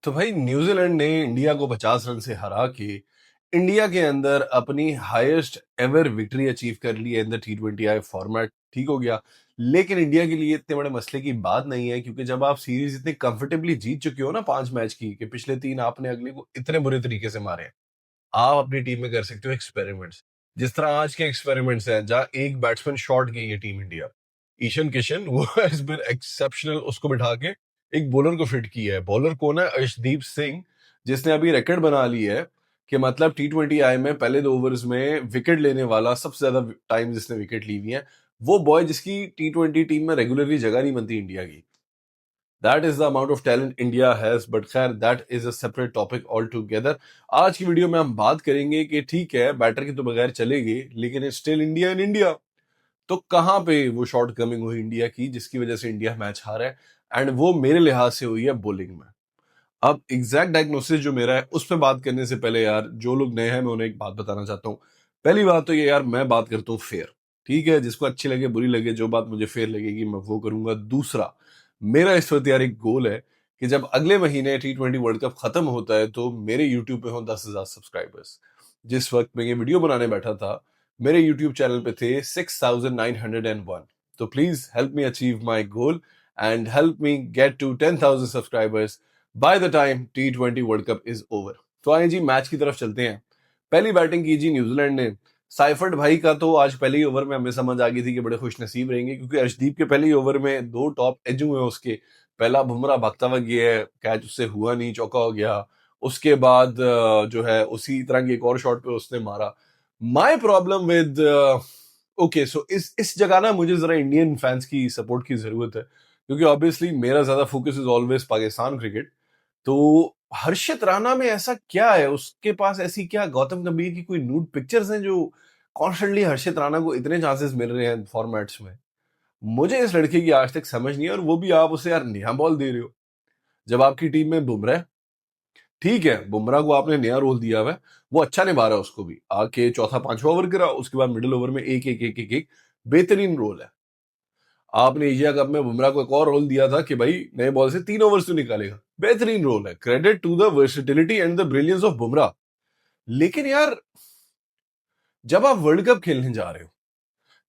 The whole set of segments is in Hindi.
तो भाई न्यूजीलैंड ने इंडिया को 50 रन से हरा के इंडिया के अंदर अपनी हाईएस्ट एवर विक्ट्री अचीव कर ली है इन द T20I फॉर्मेट। ठीक हो गया। लेकिन इंडिया के लिए इतने बड़े मसले की बात नहीं है, क्योंकि जब आप सीरीज इतनी कंफर्टेबली जीत चुके हो ना 5 मैच की, कि पिछले 3 आपने अगले को इतने बुरे तरीके से मारे हैं, आप अपनी टीम में कर सकते हो एक्सपेरिमेंट्स। जिस तरह आज के एक्सपेरिमेंट्स हैं जहां एक बैट्समैन शॉट गई है टीम इंडिया, ईशन किशन, वो हैज बीन एक्सेप्शनल। उसको बिठा के एक बॉलर को फिट किया है। बॉलर कौन है? अर्शदीप सिंह, जिसने अभी रिकॉर्ड बना ली है कि मतलब T20I में पहले 2 ओवर्स में विकेट लेने वाला सबसे ज्यादा टाइम जिसने विकेट ली हुई है, वो बॉय जिसकी T20 टीम में रेगुलरली जगह नहीं बनती इंडिया की। That is the amount of talent India has, but खैर that is a separate topic all together. आज की वीडियो में हम बात करेंगे कि ठीक है, बैटर के तो बगैर चलेगी, लेकिन स्टिल इंडिया इन इंडिया। तो कहां पे वो शॉर्ट कमिंग हुई इंडिया की जिसकी वजह से इंडिया मैच हारा है, एंड वो मेरे लिहाज से हुई है बॉलिंग में। अब एग्जैक्ट डायग्नोसिस जो मेरा है उस पर बात करने से पहले यार, जो लोग नए हैं मैं उन्हें एक बात बताना चाहता हूँ। पहली बात तो ये यार, मैं बात करता हूँ फेयर। ठीक है, जिसको अच्छी लगे बुरी लगे, जो बात मुझे फेयर लगेगी मैं वो करूंगा। दूसरा, मेरा इस वक्त यार एक गोल है कि जब अगले महीने T20 वर्ल्ड कप खत्म होता है तो मेरे यूट्यूब पे हो 10,000 सब्सक्राइबर्स। जिस वक्त मैं ये वीडियो बनाने बैठा था, मेरे यूट्यूब चैनल पे थे 6,901। तो please help me achieve my goal and help me get to 10,000 subscribers by the time T20 world cup is over. तो आइए जी, मैच की तरफ चलते हैं। पहली बैटिंग की जी न्यूजीलैंड ने। साइफर्ट भाई का तो आज पहले ही ओवर में हमें समझ आ गई थी कि बड़े खुश नसीब रहेंगे, क्योंकि अर्शदीप के पहले ही ओवर में 2 टॉप एज हुए उसके। पहला बुमराह भागता हुआ गया है, कैच उससे हुआ नहीं, चौका हो गया। उसके बाद जो है उसी तरह की एक और शॉट पे उसने मारा। My problem with, okay so इस जगह ना मुझे जरा इंडियन फैंस की सपोर्ट की जरूरत है, क्योंकि ऑब्वियसली मेरा ज्यादा focus is always Pakistan cricket. तो हर्षित राणा में ऐसा क्या है, उसके पास ऐसी क्या गौतम गंभीर की कोई न्यूड पिक्चर्स हैं जो कॉन्स्टेंटली हर्षित राणा को इतने चांसेस मिल रहे हैं फॉर्मेट्स में? मुझे इस लड़के की आज तक समझ नहीं है, और वो भी आप उसे यार नया बॉल दे रहे हो जब आपकी टीम में बुमराह है। ठीक है, बुमराह को आपने नया रोल दिया हुआ है, वो अच्छा निभा रहा है। उसको भी आके चौथा पांचवा ओवर करा, उसके बाद मिडिल ओवर में एक एक एक एक एक बेहतरीन रोल है। आपने एशिया कप में बुमराह को एक और रोल दिया था कि भाई नए बॉल से 3 ओवर तो निकालेगा, बेहतरीन रोल है। Credit to the versatility and the brilliance of Bumrah. लेकिन यार, जब आप वर्ल्ड कप खेलने जा रहे हो,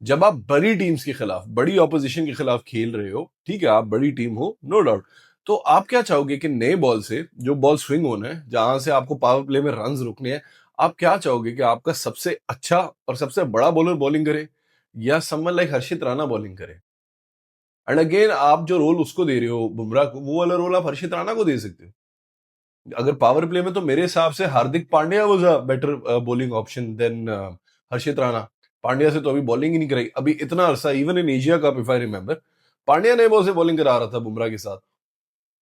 जब आप बड़ी टीम्स के खिलाफ, बड़ी ऑपोजिशन के खिलाफ खेल रहे हो, ठीक है आप बड़ी टीम हो नो डाउट, तो आप क्या चाहोगे कि नए बॉल से जो बॉल स्विंग होना है, जहां से आपको पावर प्ले में रन रोकने हैं, आप क्या चाहोगे कि आपका सबसे अच्छा और सबसे बड़ा बॉलर बॉलिंग करे, या समवन लाइक हर्षित राणा बॉलिंग करे? एंड अगेन, आप जो रोल उसको दे रहे हो बुमराह को, वो वाला रोल आप हर्षित राणा को दे सकते हो। अगर पावर प्ले में, तो मेरे हिसाब से Hardik Pandya was a better bowling option than Harshit Rana. Pandya से तो अभी बॉलिंग ही नहीं कराई अभी इतना अरसा, even in Asia cup if I remember, Pandya ने बॉल से बॉलिंग करा रहा था बुमराह के साथ।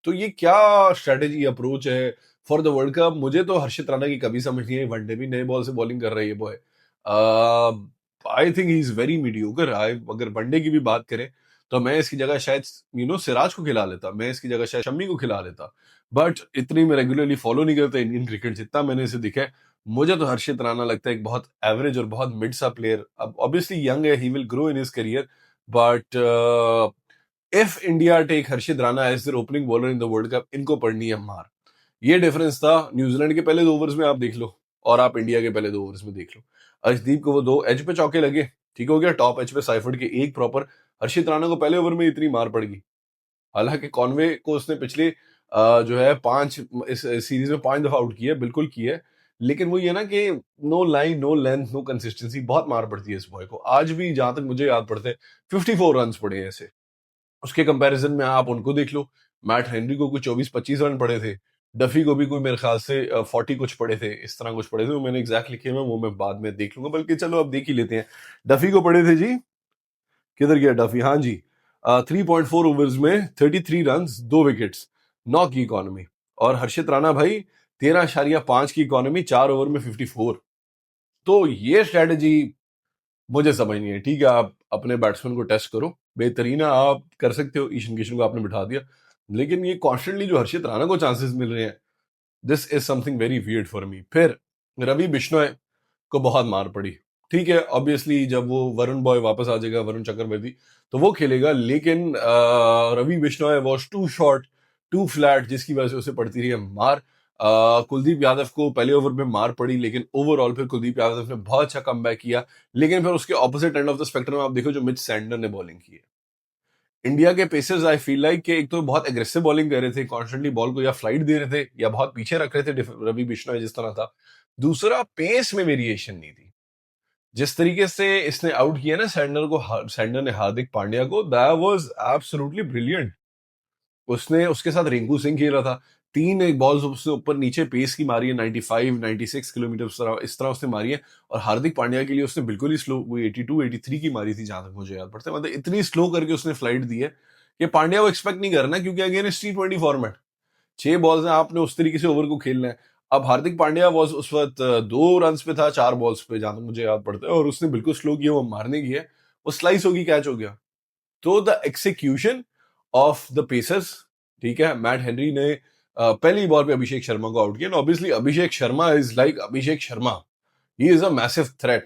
तो ये क्या स्ट्रेटेजी अप्रोच है फॉर द वर्ल्ड कप? मुझे तो हर्षित राणा की कभी समझ नहीं आई। वनडे भी नए बॉल से बॉलिंग कर रही है boy. I think he is very mediocre. अगर वनडे की भी बात करें तो मैं इसकी जगह शायद सिराज को खिला लेता, मैं इसकी जगह शायद शम्मी को खिला लेता। बट इतनी मैं रेगुलरली फॉलो नहीं करता इंडियन क्रिकेट, जितना मैंने इसे दिखा है मुझे तो हर्षित राणा लगता है एक बहुत एवरेज और बहुत मिड सा प्लेयर। अब ऑब्वियसली यंग है, he will grow in his career, but if India take Harshit Rana as their opening bowler in the world cup, इनको पड़नी है मार। ये डिफरेंस था न्यूजीलैंड के पहले 2 ओवर्स में, आप देख लो, और आप इंडिया के पहले 2 ओवर्स में देख लो। अर्शदीप को वो 2 एज पे चौके लगे, ठीक हो गया। टॉप एज पे साइफर्ड के एक प्रॉपर। हर्षित राणा को पहले ओवर में इतनी मार पड़ गई। हालांकि कॉनवे को उसने पिछले जो है 5 इस सीरीज में 5 दफा आउट किया है, बिल्कुल किया है। लेकिन वो ये ना कि no line, no length, no consistency, बहुत मार पड़ती है इस बॉय को। आज भी जहां तक मुझे याद पड़ते हैं 54 रन पड़े हैं ऐसे। उसके कंपैरिजन में आप उनको देख लो, मैट हेनरी को कुछ 24-25 रन पड़े थे। डफी को भी कोई मेरे ख्याल से 40 कुछ पड़े थे, इस तरह कुछ पड़े थे। वो मैंने एग्जैक्ट लिखे हुए हैं, वो मैं बाद में देख लूंगा, बल्कि चलो अब देख ही लेते हैं। डफी को पड़े थे जी, किधर गया डफी, हाँ जी, 3.4 ओवर्स में 33 रन, 2 विकेट्स, 9 की इकोनॉमी। और हर्षित राणा भाई 13.5 की इकोनॉमी, 4 ओवर में 54। तो ये स्ट्रेटेजी मुझे समझ नहीं है। ठीक है, आप अपने बैट्समैन को टेस्ट करो, बेहतरीन है, आप कर सकते हो। ईशन किशन को आपने बिठा दिया, लेकिन ये कॉन्स्टेंटली जो हर्षित राणा को चांसेस मिल रहे हैं, this is something very weird for me. फिर रवि बिश्नोई को बहुत मार पड़ी। ठीक है, ऑब्वियसली जब वो वरुण बॉय वापस आ जाएगा, वरुण चक्रवर्ती, तो वो खेलेगा, लेकिन Ravi Bishnoi was too short too flat, जिसकी वजह से उसे पड़ती रही है मार। कुलदीप यादव को पहले ओवर में मार पड़ी, लेकिन ओवरऑल फिर कुलदीप यादव ने बहुत अच्छा कमबैक किया। लेकिन फिर उसके opposite end of the spectrum आप देखो, जो मिच सैंडर ने बॉलिंग की है। इंडिया के पेसर्स आई फील लाइक कि एक तो बहुत एग्रेसिव बॉलिंग कर रहे थे, कॉन्स्टेंटली बॉल को या फ्लाइट दे रहे थे या बहुत पीछे रख रहे थे, रवि बिश्नोई जिस तरह था। दूसरा, पेस में वेरिएशन नहीं थी। जिस तरीके से इसने आउट किया ना सैंडर ने हार्दिक पांड्या को, दैट वाज एब्सोल्युटली ब्रिलियंट। उसने उसके साथ रिंकू सिंह खेल रहा था, तीन एक बॉल्स उसने ऊपर नीचे पेस की मारी है, 95 96 किलोमीटर इस तरह उसने मारी है। और हार्दिक पांड्या के लिए उसने बिल्कुल ही स्लो, वो 82 83 की मारी थी जहां तक मुझे याद पड़ता है। मतलब इतनी स्लो करके उसने फ्लाइट दी है कि पांड्या को एक्सपेक्ट नहीं करना, क्योंकि अगेन T20 फॉर्मेट, 6 बॉल्स हैं, आपने उस तरीके से ओवर को खेलना है। अब हार्दिक पांड्या वॉज उस वक्त 2 रन पे था 4 बॉल्स पे, जहां तक मुझे याद पड़ता है, और उसने बिल्कुल स्लो किया, वो मारने की है, वो स्लाइस होगी, कैच हो गया। तो the execution of the pacers, ठीक है, मैट हेनरी ने पहली बॉल पे अभिषेक शर्मा को आउट किया। Obviously Abhishek Sharma is like Abhishek Sharma, he is a massive threat.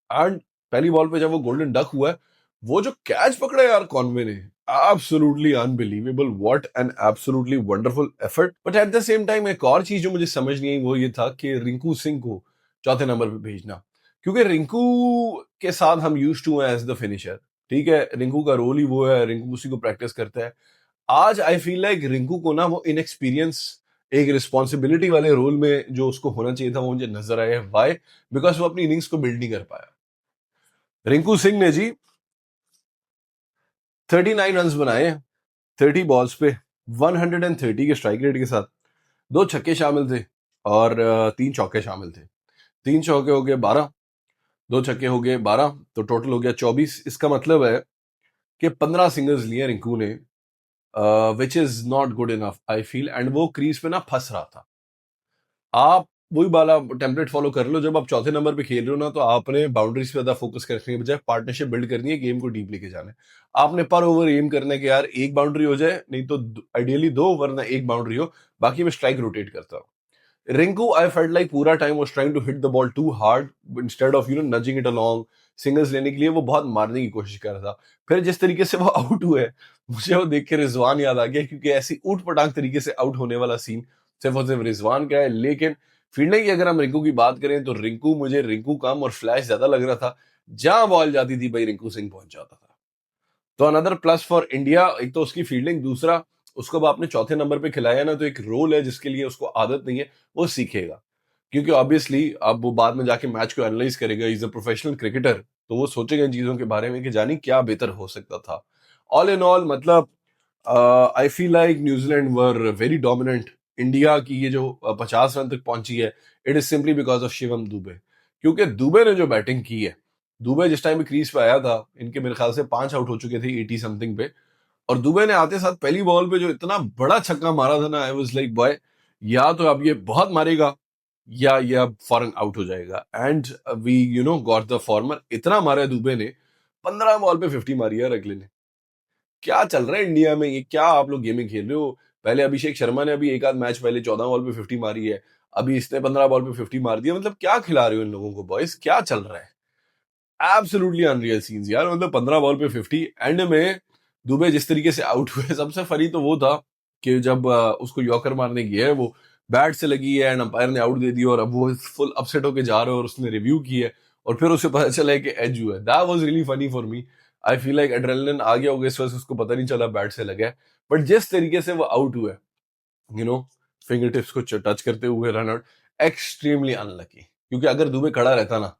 And पहली बॉल पे जब वो गोल्डन डक हुआ है, वो जो कैच पकड़ा यार कॉनवे ने, absolutely unbelievable, what an absolutely wonderful effort. But at the same time एक और चीज जो मुझे समझ नहीं आई वो ये था कि रिंकू सिंह को चौथे नंबर पे भेजना, क्योंकि रिंकू के साथ हम यूज टू हैं एज द फिनिशर। ठीक है, रिंकू का रोल ही वो है, रिंकू उसी को प्रैक्टिस करता है। आज आई फील लाइक रिंकू को ना वो इनएक्सपीरियंस एक रिस्पॉन्सिबिलिटी वाले रोल में जो उसको होना चाहिए था, वो मुझे नजर आया है। वाई? बिकॉज वो अपनी इनिंग्स को बिल्ड नहीं कर पाया। रिंकू सिंह ने जी 39 रन बनाए, 30 बॉल्स पे, 130 के स्ट्राइक रेट के साथ, 2 छक्के शामिल थे और 3 चौके शामिल थे। 3 चौके हो गए 12, 2 छक्के हो गए 12, तो टोटल हो गया 24। इसका मतलब है कि 15 सिंगल्स लिए रिंकू ने, which is not good enough I feel. And वो क्रीज पे ना फंस रहा था। आप वही वाला टेम्पलेट फॉलो कर लो, जब आप चौथे नंबर पे खेल रहे हो ना, तो आपने बाउंड्रीज पे ज्यादा फोकस करने के बजाय पार्टनरशिप बिल्ड करनी है, गेम को डीप लेके जाना है। आपने पर ओवर एम करना है कि यार एक बाउंड्री हो जाए, नहीं तो आइडियली दो, वरना एक बाउंड्री हो, बाकी मैं स्ट्राइक रोटेट करता हूँ। रिंकू आई फेल्ट लाइक पूरा time was trying to hit the ball too hard instead of nudging it along. Singles लेने के लिए वो बहुत मारने की कोशिश कर रहा था। फिर जिस तरीके से वो आउट हुए, मुझे वो देख के रिजवान याद आ गया, क्योंकि ऐसी ऊट पटांग तरीके से आउट होने वाला सीन सिर्फ और सिर्फ रिजवान का है। लेकिन फील्डिंग की अगर हम रिंकू की बात करें, तो मुझे रिंकू कम और फ्लैश ज्यादा लग रहा था। जहां बॉल जाती थी भाई, रिंकू सिंह पहुंच जाता था। तो अनदर प्लस फॉर इंडिया, एक तो उसकी फील्डिंग, दूसरा उसको अब आपने चौथे नंबर पे खिलाया ना, तो एक रोल है जिसके लिए उसको आदत नहीं है, वो सीखेगा। क्योंकि ऑब्वियसली अब वो बाद में जाके मैच को एनालाइज करेगा, इज अ प्रोफेशनल क्रिकेटर, तो वो सोचेगा इन चीजों के बारे में कि जानी क्या बेहतर हो सकता था। ऑल इन ऑल मतलब आई feel like New Zealand were very dominant. India की ये जो 50 रन तक पहुंची है, it is simply because of Shivam Dubey. क्योंकि दुबे ने जो बैटिंग की है, दुबे जिस टाइम क्रीज पे आया था, इनके मेरे ख्याल से 5 आउट हो चुके थे 80 समथिंग पे, और दुबे ने आते साथ पहली बॉल पे जो इतना बड़ा छक्का मारा था ना, आई वाज लाइक बॉय, या तो अब ये बहुत मारेगा या ये अब फॉरन आउट हो जाएगा। And we got the former. इतना मारा है दुबे ने, 15 बॉल पे 50 मारी है अगले ने। क्या चल रहा है इंडिया में, ये क्या आप लोग गेमिंग खेल रहे हो? पहले अभिषेक शर्मा ने अभी एक आध मैच पहले 14 बॉल पे 50 मारी है, अभी इसने 15 बॉल पे 50 मार दिया। मतलब क्या खिला रहे हो इन लोगों को बॉयज, क्या चल रहा है? एब्सोल्युटली अनरियल सीन्स यार। मतलब 15 बॉल पे 50, एंड में दुबे जिस तरीके से आउट हुए, सबसे फनी तो वो था कि जब उसको यॉर्कर मारने गया है, वो बैट से लगी है एंड अंपायर ने आउट दे दिया, और अब वो फुल अपसेट होके जा रहा है, और उसने रिव्यू की है, और फिर उसे पता चला है कि एज हुआ है। That was really funny for me. I feel like adrenaline आ गया होगा इस वजह से उसको पता नहीं चला बैट से लगा है। बट जिस तरीके से वो आउट हुआ है, यू नो फिंगर टिप्स को टच करते हुए रन आउट, एक्सट्रीमली अनलकी। क्योंकि अगर दुबे खड़ा रहता ना,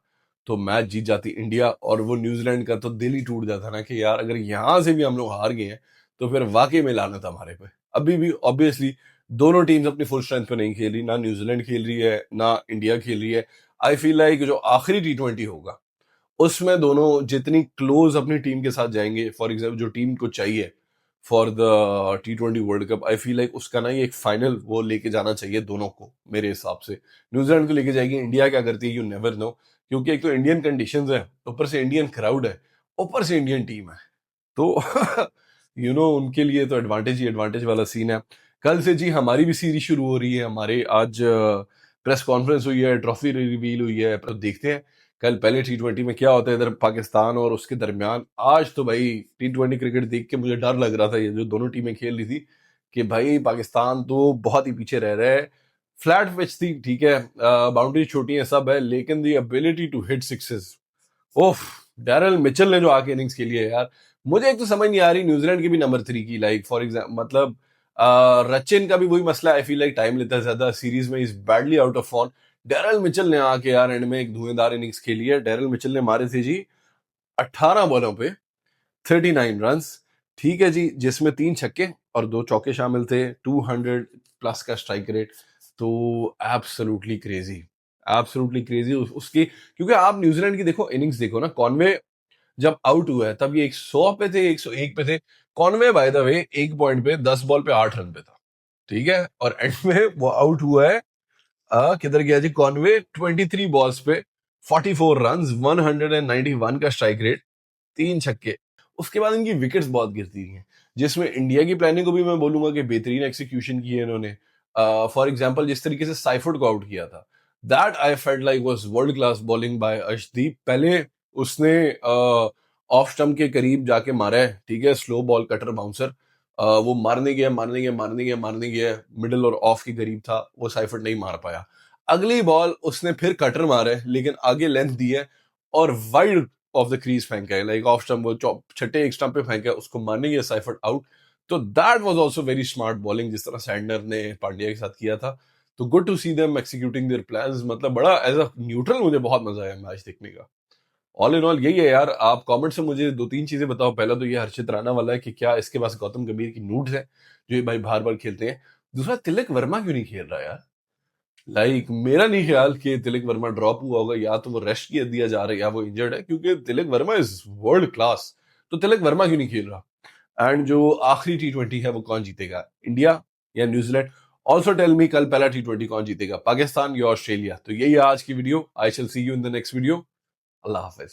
तो मैच जीत जाती इंडिया, और वो न्यूजीलैंड का तो दिल ही टूट जाता ना कि यार अगर यहां से भी हम लोग हार गए हैं, तो फिर वाकई में लानत हमारे पे। अभी भी ऑब्वियसली दोनों टीम्स अपनी फुल स्ट्रेंथ पे नहीं खेल रही, ना न्यूजीलैंड खेल रही है ना इंडिया खेल रही है। आई फील लाइक जो आखिरी T20 होगा, उसमें दोनों जितनी क्लोज अपनी टीम के साथ जाएंगे, फॉर एग्जाम्पल जो टीम को चाहिए for the T20 world cup, I feel like उसका ना ये एक फाइनल वो लेके जाना चाहिए दोनों को, मेरे हिसाब से। न्यूजीलैंड को लेके जाएगी, इंडिया क्या करती है यू नेवर नो। क्योंकि एक तो इंडियन कंडीशंस है, ऊपर से इंडियन क्राउड है, ऊपर से इंडियन टीम है, तो उनके लिए तो एडवांटेज ही एडवांटेज वाला सीन है। कल से जी हमारी भी सीरीज शुरू हो रही है। हमारे आज प्रेस कॉन्फ्रेंस हुई है, ट्रॉफी रिवील हुई है, तो देखते हैं कल पहले T20 में क्या होता है इधर पाकिस्तान और उसके दरमियान। आज तो भाई T20 क्रिकेट देख के मुझे डर लग रहा था, ये जो दोनों टीमें खेल रही थी, कि भाई पाकिस्तान तो बहुत ही पीछे रह रहा है। फ्लैट पिच थी, ठीक है, बाउंड्री छोटी है, सब है, लेकिन the ability to hit sixes, ओफ, डैरल मिचेल ने जो आके इनिंग्स खेली है यार, मुझे एक तो समझ नहीं आ रही न्यूजीलैंड की भी नंबर 3 की, लाइक फॉर एग्जाम्पल मतलब रचिन का भी वही मसला, आई फील लाइक टाइम लेता है ज्यादा सीरीज में, is badly out of form. Daryl Mitchell ने आके यार एंड में एक धुएंधार इनिंग्स खेली है। डैरल मिचेल ने मारे थे जी 18 बॉलों पे 39 रन, ठीक है जी, जिसमें 3 छक्के और 2 चौके शामिल थे, 200 प्लस का स्ट्राइक रेट। तो एब्सोल्युटली क्रेजी, एब्सोल्युटली क्रेजी उसकी, क्योंकि आप न्यूजीलैंड की देखो इनिंग्स देखो ना, कॉनवे जब आउट हुआ है तब ये 100 पे थे, 101 पे थे। कॉनवे बाय द वे एक पॉइंट पे 10 बॉल पे 8 रन पे था, ठीक है, और एंड में वो आउट हुआ है, किधर गया जी कॉनवे, 23 बॉल्स पे 44 रन, 191 का स्ट्राइक रेट, 3 छक्के। उसके बाद इनकी विकेट्स बहुत गिरती रही हैं, जिसमें इंडिया की प्लानिंग को भी मैं बोलूंगा कि बेहतरीन एक्सिक्यूशन की है इन्होंने। फॉर एग्जांपल जिस तरीके से साइफर्ड को आउट किया था, that I felt like was world class bowling bye Arshdeep. पहले उसने ऑफ स्टंप के करीब जाके मारा है, ठीक है, स्लो बॉल कटर बाउंसर, वो मारने गया मारने गया मारने गया मारने गया, मिडिल और ऑफ के करीब था, वो साइफर्ड नहीं मार पाया। अगली बॉल उसने फिर कटर मारा है, लेकिन आगे लेंथ दी है और वाइड ऑफ द क्रीज फेंका है, लाइक ऑफ स्टंप, वो छठे एक स्टंप पे फेंका है, उसको मारने गया, साइफर्ड आउट। तो that was also very smart bowling, जिस तरह सैंडर ने पांड्या के साथ किया था। तो good to see them executing their plans, मतलब बड़ा एज अ न्यूट्रल मुझे बहुत मजा आया मैच देखने का। ऑल इन ऑल यही है यार। आप कमेंट से मुझे 2-3 चीजें बताओ। पहला तो ये हर्षित राणा वाला है कि क्या इसके पास गौतम गंभीर की नूड्स है जो ये भाई बार बार खेलते हैं। दूसरा, तिलक वर्मा क्यों नहीं खेल रहा यार? लाइक मेरा नहीं ख्याल कि तिलक वर्मा ड्रॉप हुआ होगा, या तो वो रेस्ट किया दिया जा रहा है या वो इंजर्ड है, क्योंकि Tilak Varma is world class. तो तिलक वर्मा क्यों नहीं खेल रहा? एंड जो आखिरी T20 है वो कौन जीतेगा, इंडिया या न्यूजीलैंड? ऑल्सो टेल मी कल पहला T20 कौन जीतेगा, पाकिस्तान या ऑस्ट्रेलिया? तो यही है आज की video. I shall see you in the next video. अल्लाह हाफिज।